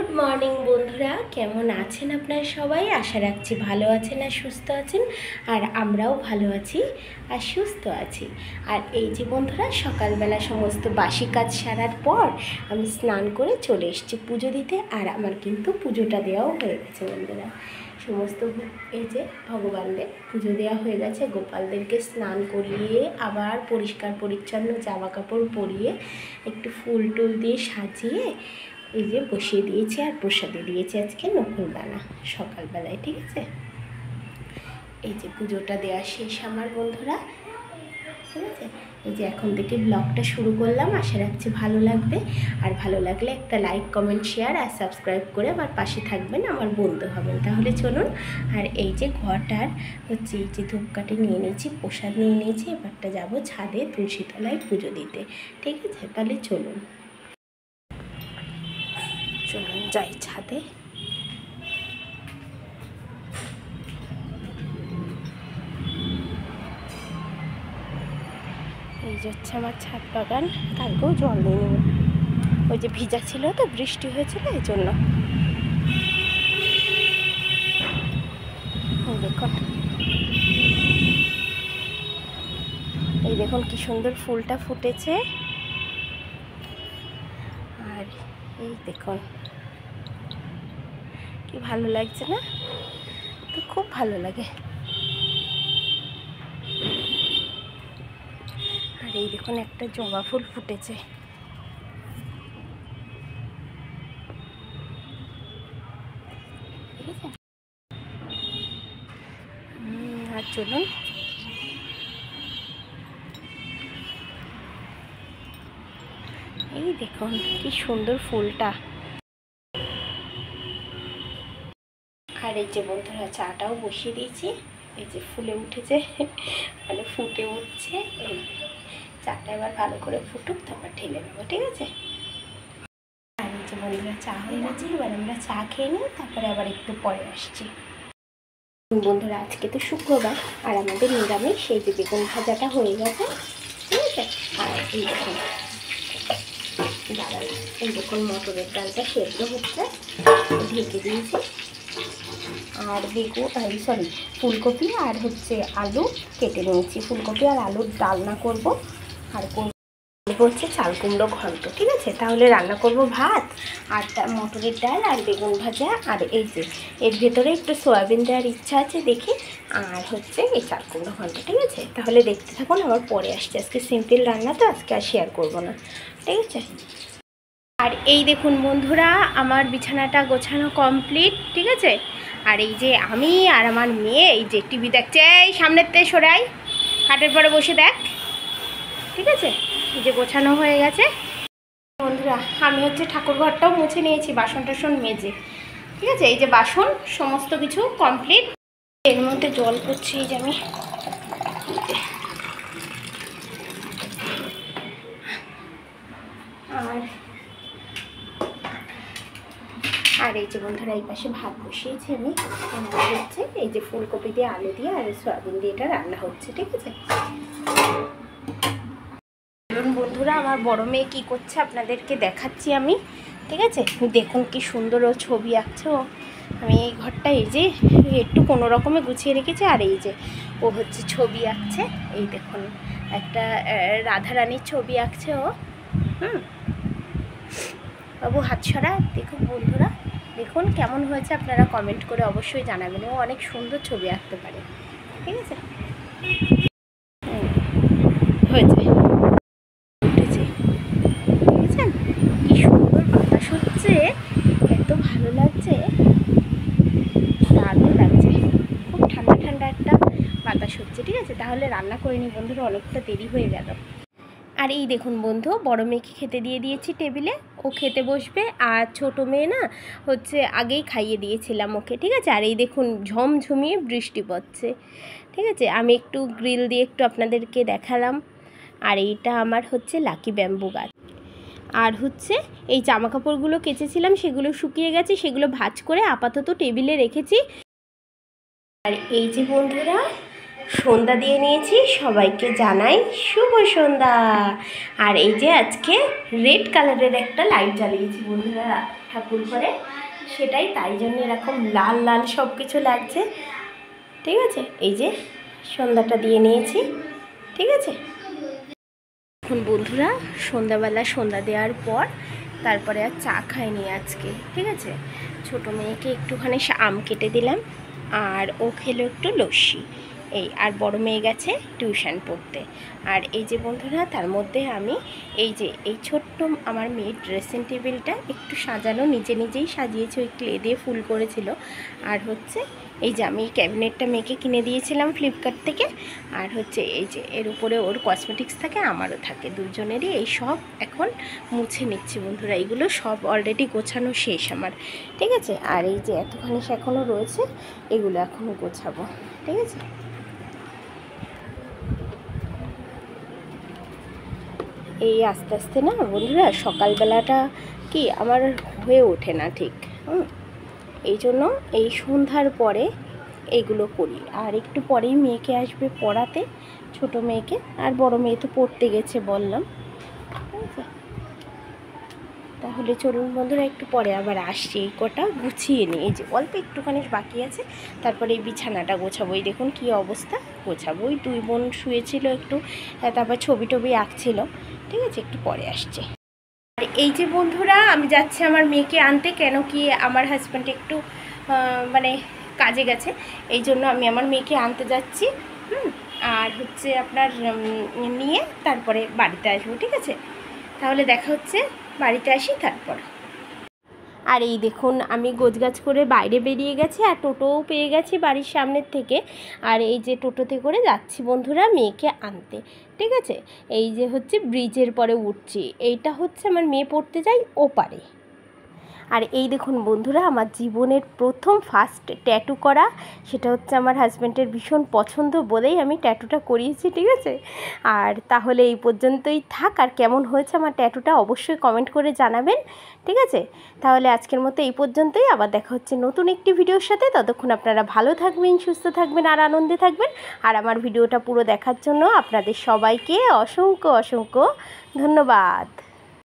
Good morning বন্ধুরা, কেমন আছেন আপনারা সবাই? আশা রাখছি ভালো আছেন আর সুস্থ আছেন। আর আমরাও ভালো আছি আর সুস্থ আছি। আর এই যে বন্ধুরা, সকালবেলা সমস্ত বাসি কাজ সারার পর আমি স্নান করে চলে এসেছি পুজো দিতে। আর আমার কিন্তু পুজোটা দেওয়াও হয়ে গেছে বন্ধুরা। সমস্ত এই যে ভগবানদের পুজো দেওয়া হয়ে গেছে, গোপালদেরকে স্নান করিয়ে আবার পরিষ্কার পরিচ্ছন্ন জামা কাপড় পরিয়ে একটু ফুল টুল দিয়ে সাজিয়ে এই যে বসিয়ে দিয়েছি। আর প্রসাদে দিয়েছি আজকে নকুলদানা সকালবেলায়, ঠিক আছে। এই যে পুজোটা দেওয়া শেষ আমার বন্ধুরা, ঠিক আছে। এই যে এখন থেকে ব্লগটা শুরু করলাম, আশা রাখছি ভালো লাগবে। আর ভালো লাগলে একটা লাইক, কমেন্ট, শেয়ার আর সাবস্ক্রাইব করে আমার পাশে থাকবেন, আমার বন্ধু হবেন। তাহলে চলুন। আর এই যে ঘটার হচ্ছে এই যে ধূপকাঠি নিয়ে নিয়েছি, প্রসাদ নিয়ে নিয়েছি। এবারটা যাবো ছাদে তুলসীতলায় পুজো দিতে, ঠিক আছে। তাহলে চলুন যাই ছাদে। এই যে হচ্ছে আমার ছাদ বাগান। কালকেও জল দিয়ে নেব, ওই যে ভিজা ছিল তো, বৃষ্টি হয়েছিল এই জন্য। দেখুন, এই দেখুন কি সুন্দর ফুলটা ফুটেছে। আর এই দেখুন কি ভালো লাগছে না? তো খুব ভালো লাগে। আর এই দেখুন একটা জবা ফুল ফুটেছে, ঠিক আছে। আর চলুন, এই দেখুন কি সুন্দর ফুলটা। আর এই যে বন্ধুরা, চাটাও বসিয়ে দিয়েছি। এই যে ফুলে উঠেছে, মানে ফুটে উঠছে। এই চাটা এবার ভালো করে ফুটুক, তারপর ঢেলে নেবো, ঠিক আছে। আর এই যে বন্ধুরা, চা হয়ে গেছে। এবার আমরা চা খেয়ে নিই, তারপরে আবার একটু পরে আসছি। বন্ধুরা, আজকে তো শুক্রবার আর আমাদের নিরামিষ। সেই যে বেগুন ভাজাটা হয়ে গেছে, ঠিক আছে। আর এই দেখুন ডাল, এই দেখুন মটরের ডালটা সেদ্ধ হচ্ছে, ঢেকে দিয়েছি। আর ফুলকপি আর হচ্ছে আলু কেটে নিয়েছি। ফুলকপি আর আলুর ডালনা করব। আর হচ্ছে চাল কুমড়ো ঘন্ট, ঠিক আছে। তাহলে রান্না করব ভাত আর মটরের ডাল আর বেগুন ভাজা। আর এই যে এর ভেতরে একটু সয়াবিন দেওয়ার ইচ্ছা আছে দেখি। আর হচ্ছে এই চাল কুমড়ো ঘন্ট, ঠিক আছে। তাহলে দেখতে থাকুন, আমার পরে আসছে। আজকে সিম্পল রান্না তো, আজকে আর শেয়ার করবো না, ঠিক আছে। আর এই দেখুন বন্ধুরা, আমার বিছানাটা গোছানো কমপ্লিট, ঠিক আছে। আর এই যে আমি আর আমার মেয়ে এই যে টিভি দেখছে। এই সামনের তে সরাই, খাটের পরে বসে দেখ, ঠিক আছে। এই যে গোছানো হয়ে গেছে বন্ধুরা। আমি হচ্ছে ঠাকুর ঘরটাও মুছে নিয়েছি, বাসন টাসন মেজে, ঠিক আছে। এই যে বাসন সমস্ত কিছু কমপ্লিট। এর মধ্যে জল পড়ছে, এই যে আমি আর এই যে বন্ধুরা, এই পাশে ভাত বসিয়েছি আমি। হচ্ছে এই যে ফুলকপি দিয়ে আলু দিয়ে আর সয়াবিন দিয়ে এটা রান্না হচ্ছে, ঠিক আছে। বন্ধুরা, আমার বড় মেয়ে কি করছে আপনাদেরকে দেখাচ্ছি আমি, ঠিক আছে। দেখুন কি সুন্দর ও ছবি আঁকছে। ও আমি এই ঘরটা এই যে একটু কোনো রকমে গুছিয়ে রেখেছি। আর এই যে ও হচ্ছে ছবি আঁকছে। এই দেখুন একটা রাধারানীর ছবি আঁকছে ও। বাবু হাত ছড়া। দেখুন বন্ধুরা, দেখুন কেমন হয়েছে, আপনারা কমেন্ট করে অবশ্যই জানাবেন। ও অনেক সুন্দর ছবি আঁকতে পারে, ঠিক আছে। হয়েছে, উঠেছে, বুঝেছেন কি সুন্দর বাতাস হচ্ছে, এত ভালো লাগছে, দারুণ লাগছে। খুব ঠান্ডা ঠান্ডা একটা বাতাস হচ্ছে, ঠিক আছে। তাহলে রান্না করে নি বন্ধুরা, অনেকটা দেরি হয়ে গেল। আর এই দেখুন বন্ধু, বড় মেয়েকে খেতে দিয়ে দিয়েছি টেবিলে, ও খেতে বসবে। আর ছোটো মেয়ে না হচ্ছে আগেই খাইয়ে দিয়েছিলাম ওকে, ঠিক আছে। আর এই দেখুন ঝমঝমিয়ে বৃষ্টি পড়ছে, ঠিক আছে। আমি একটু গ্রিল দিয়ে একটু আপনাদেরকে দেখালাম। আর এইটা আমার হচ্ছে লাকি ব্যাম্বু গাছ। আর হচ্ছে এই জামা কাপড়গুলো কেচেছিলাম, সেগুলো শুকিয়ে গেছে, সেগুলো ভাঁজ করে আপাতত টেবিলে রেখেছি। আর এই যে বন্ধুরা, সন্ধ্যা দিয়ে নিয়েছি, সবাইকে জানাই শুভ সন্ধ্যা। আর এই যে আজকে রেড কালারের একটা লাইট জ্বালিয়েছি বন্ধুরা। ঠাকুর ঘরে, সেটাই তাই জন্য এরকম লাল লাল সব কিছু লাগছে। ঠিক আছে, এই যে সন্ধ্যাটা দিয়ে নিয়েছি। ঠিক আছে, এখন বন্ধুরা সন্ধ্যাবেলা সন্ধ্যা দেওয়ার পর তারপরে আর চা খাইনি আজকে। ঠিক আছে, ছোটো মেয়েকে একটুখানি আম কেটে দিলাম, আর ও খেলো একটু লস্যি। আর বড় মেয়ে গেছে টিউশন পড়তে। আর এই যে বন্ধুরা, তার মধ্যে আমি এই ছোট্ট আমার মেয়ের ড্রেসিং টেবিলটা একটু সাজানো, নিজেই সাজিয়েছি, ওই ক্লে দিয়ে ফুল করেছিল। আর হচ্ছে এই যে আমি ক্যাবিনেটটা মেয়েকে কিনে দিয়েছিলাম ফ্লিপকার্ট থেকে। আর হচ্ছে এই যে এর উপরে ওর কসমেটিক্স থাকে, আমারও থাকে, দুজনেরই। এই সব এখন মুছে নিচ্ছি বন্ধুরা। এইগুলো সব অলরেডি গোছানো শেষ আমার। ঠিক আছে, আর এই যে এতখানি এখনও রয়েছে, এগুলো এখনও গোছাবো। ঠিক আছে, এই আস্তে আস্তে না বন্ধুরা, সকালবেলাটা কি আমার হয়ে ওঠে না ঠিক। এই জন্য এই সন্ধ্যার পরে এইগুলো করি। আর একটু পরেই মেয়েকে আসবে পড়াতে, ছোট মেয়েকে। আর বড় মেয়ে তো পড়তে গেছে বললাম। ঠিক আছে, তাহলে চলুন বন্ধুরা, একটু পরে আবার আসছি। এই কটা গুছিয়ে নিই, এই যে অল্প একটুখানি বাকি আছে। তারপরে এই বিছানাটা গোছাবো। এই দেখুন কী অবস্থা, গোছাবো। ওই দুই বোন শুয়েছিল একটু, তারপর ছবি টবি আঁকছিল। ঠিক আছে, একটু পরে আসছে। আর এই যে বন্ধুরা, আমি যাচ্ছি আমার মেয়েকে আনতে, কেন কি আমার হাজব্যান্ড একটু মানে কাজে গেছে, এই জন্য আমি আমার মেয়েকে আনতে যাচ্ছি। আর হচ্ছে আপনার নিয়ে তারপরে বাড়িতে আসবো। ঠিক আছে, তাহলে দেখা হচ্ছে, বাড়িতে আসি তারপর। আর এই দেখুন, আমি গোছগাছ করে বাইরে বেরিয়ে গেছি, আর টোটোও পেয়ে গেছি বাড়ির সামনের থেকে। আর এই যে টোটোতে করে যাচ্ছি বন্ধুরা মেয়েকে আনতে। ঠিক আছে, এই যে হচ্ছে ব্রিজের পরে উঠছি। এইটা হচ্ছে আমার মেয়ে পড়তে যায় ওপারে। আর এই দেখুন বন্ধুরা, আমার জীবনের প্রথম ফার্স্ট ট্যাটু করা, সেটা হচ্ছে আমার হাজব্যান্ডের ভীষণ পছন্দ বলেই আমি ট্যাটুটা করিয়েছি। ঠিক আছে, আর তাহলে এই পর্যন্তই থাক। আর কেমন হয়েছে আমার ট্যাটুটা অবশ্যই কমেন্ট করে জানাবেন। ঠিক আছে, তাহলে আজকের মতো এই পর্যন্তই। আবার দেখা হচ্ছে নতুন একটি ভিডিওর সাথে। ততক্ষণ আপনারা ভালো থাকবেন, সুস্থ থাকবেন, আর আনন্দে থাকবেন। আর আমার ভিডিওটা পুরো দেখার জন্য আপনাদের সবাইকে অসংখ্য অসংখ্য ধন্যবাদ।